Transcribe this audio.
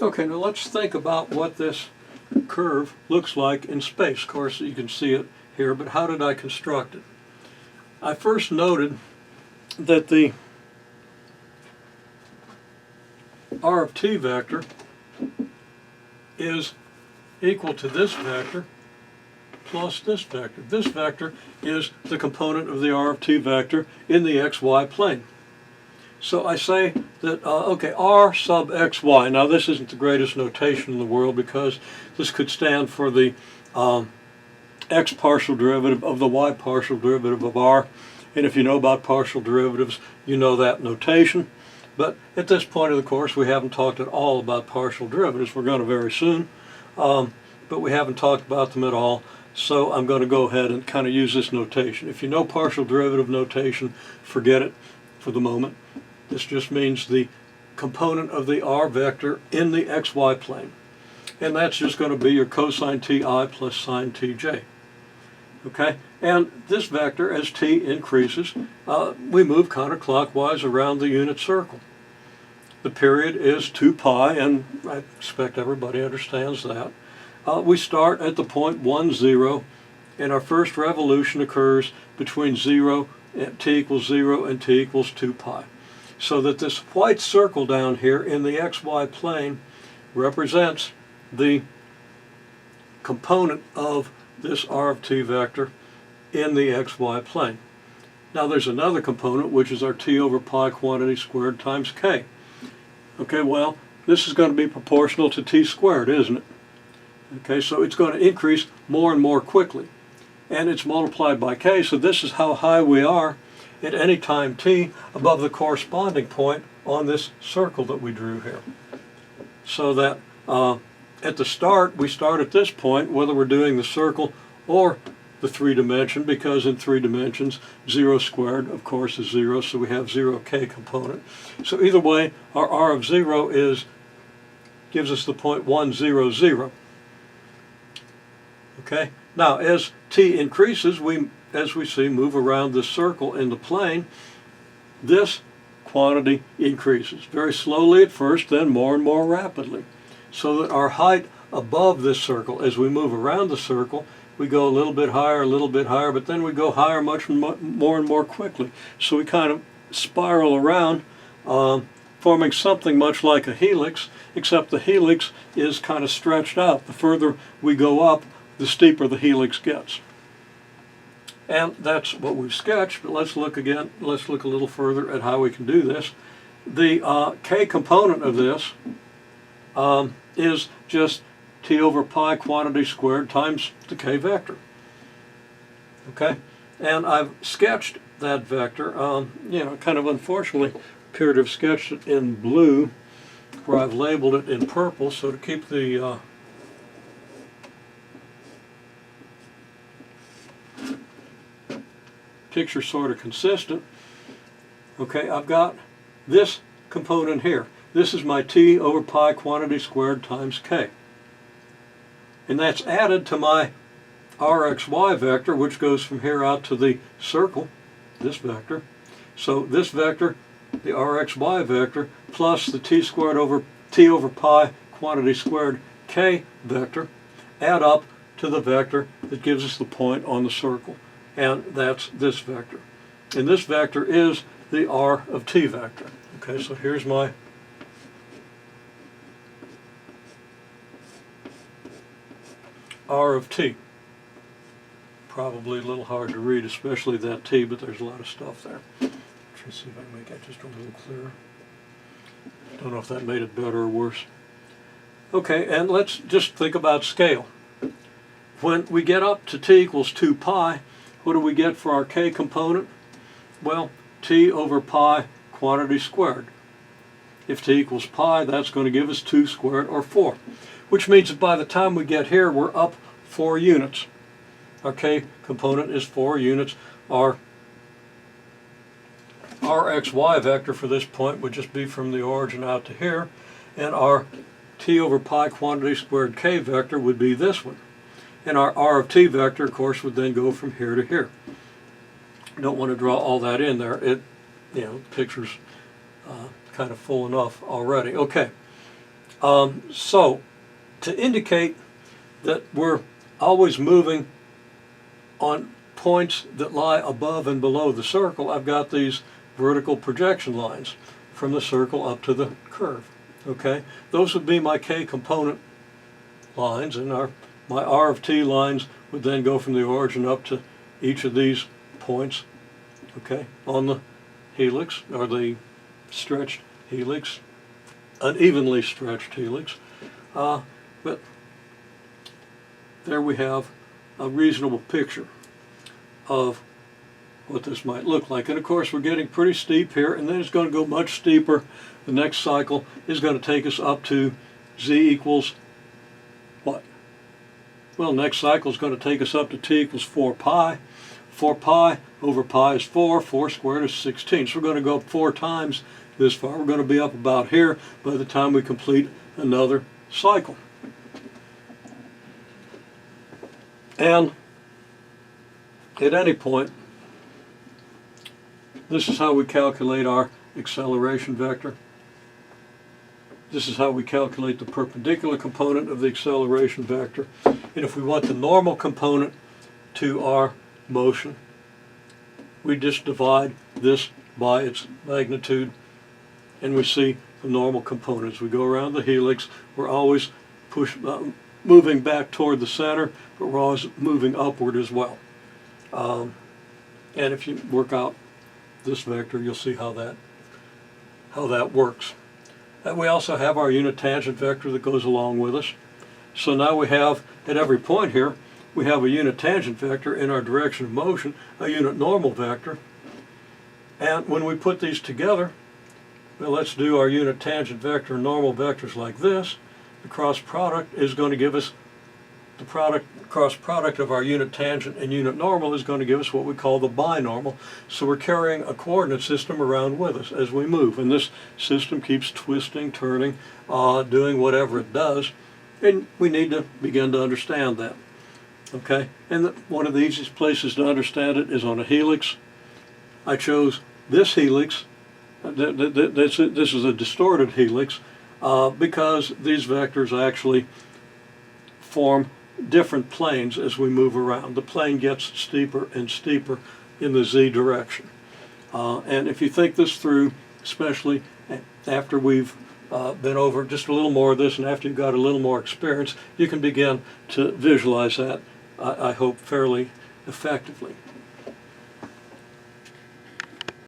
Okay, now let's think about what this curve looks like in space. Of course, you can see it here, but how did I construct it? I first noted that the r of t vector is equal to this vector plus this vector. This vector is the component of the r of t vector in the xy plane. So I say that, okay, r sub xy. Now this isn't the greatest notation in the world because this could stand for the x partial derivative of the y partial derivative of r. And if you know about partial derivatives, you know that notation. But at this point of the course, we haven't talked at all about partial derivatives. We're going to very soon, but we haven't talked about them at all. So I'm going to go ahead and kind of use this notation. If you know partial derivative notation, forget it for the moment. This just means the component of the r vector in the xy plane. And that's just going to be your cosine ti plus sine tj. Okay? And this vector, as t increases, we move counterclockwise around the unit circle. The period is 2 pi, and I expect everybody understands that. We start at the point 1, 0, and our first revolution occurs between 0 and t equals 0 and t equals 2 pi. So that this white circle down here in the xy plane represents the component of this r of t vector in the xy plane. Now there's another component, which is our t over pi quantity squared times k. Okay, well, this is going to be proportional to t squared, isn't it? Okay, so it's going to increase more and more quickly. And it's multiplied by k, so this is how high we are at any time t above the corresponding point on this circle that we drew here. So that at the start, we start at this point, whether we're doing the circle or the 3-dimension, because in 3 dimensions, 0 squared, of course, is 0, so we have 0k component. So either way, our r of 0 gives us the point 1, 0, 0. Okay? Now, as t increases, as we see, move around this circle in the plane. This quantity increases very slowly at first, then more and more rapidly. So that our height above this circle, as we move around the circle, we go a little bit higher, but then we go higher much more and more quickly. So we kind of spiral around, forming something much like a helix, except the helix is kind of stretched out. The further we go up, the steeper the helix gets. And that's what we've sketched, but let's look again, let's look a little further at how we can do this. The k component of this is just t over pi quantity squared times the k vector. Okay? And I've sketched that vector, kind of unfortunately appear to have sketched it in blue, where I've labeled it in purple, so to keep the picture sort of consistent. Okay, I've got this component here. This is my t over pi quantity squared times k. And that's added to my rxy vector, which goes from here out to the circle, this vector. So this vector, the rxy vector, plus the t squared over t over pi quantity squared k vector, add up to the vector that gives us the point on the circle. And that's this vector. And this vector is the r of t vector. Okay, so here's my r of t. Probably a little hard to read, especially that t, but there's a lot of stuff there. Let's see if I can make that just a little clearer. Don't know if that made it better or worse. Okay, and let's just think about scale. When we get up to t equals 2 pi, what do we get for our k component? Well, t over pi quantity squared. If t equals pi, that's going to give us 2 squared, or 4. Which means that by the time we get here, we're up 4 units. Our k component is 4 units. Our rxy vector for this point would just be from the origin out to here. And our t over pi quantity squared k vector would be this one. And our r of t vector, of course, would then go from here to here. Don't want to draw all that in there. The picture's kind of full enough already. Okay. So to indicate that we're always moving on points that lie above and below the circle, I've got these vertical projection lines from the circle up to the curve. Okay, those would be my K component lines, and my R of T lines would then go from the origin up to each of these points, okay, on the helix, or the stretched helix, unevenly stretched helix. But there we have a reasonable picture of what this might look like. And of course we're getting pretty steep here, and then it's going to go much steeper. The next cycle is going to take us up to z equals what? Well, next cycle is going to take us up to t equals 4 pi. 4 pi over pi is 4. 4 squared is 16. So we're going to go up 4 times this far. We're going to be up about here by the time we complete another cycle. And at any point, this is how we calculate our acceleration vector. This is how we calculate the perpendicular component of the acceleration vector. And if we want the normal component to our motion, we just divide this by its magnitude, and we see the normal components. We go around the helix. We're always moving back toward the center, but we're always moving upward as well. And if you work out this vector, you'll see how that works. And we also have our unit tangent vector that goes along with us. So now we have, at every point here, we have a unit tangent vector in our direction of motion, a unit normal vector. And when we put these together, well, let's do our unit tangent vector and normal vectors like this. The cross product is going to give us cross product of our unit tangent and unit normal is going to give us what we call the binormal. So we're carrying a coordinate system around with us as we move, and this system keeps twisting, turning, doing whatever it does, and we need to begin to understand that. Okay, and one of the easiest places to understand it is on a helix. I chose this helix. This is a distorted helix because these vectors actually form different planes as we move around. The plane gets steeper and steeper in the z direction. And if you think this through, especially after we've been over just a little more of this and after you've got a little more experience, you can begin to visualize that, I hope, fairly effectively.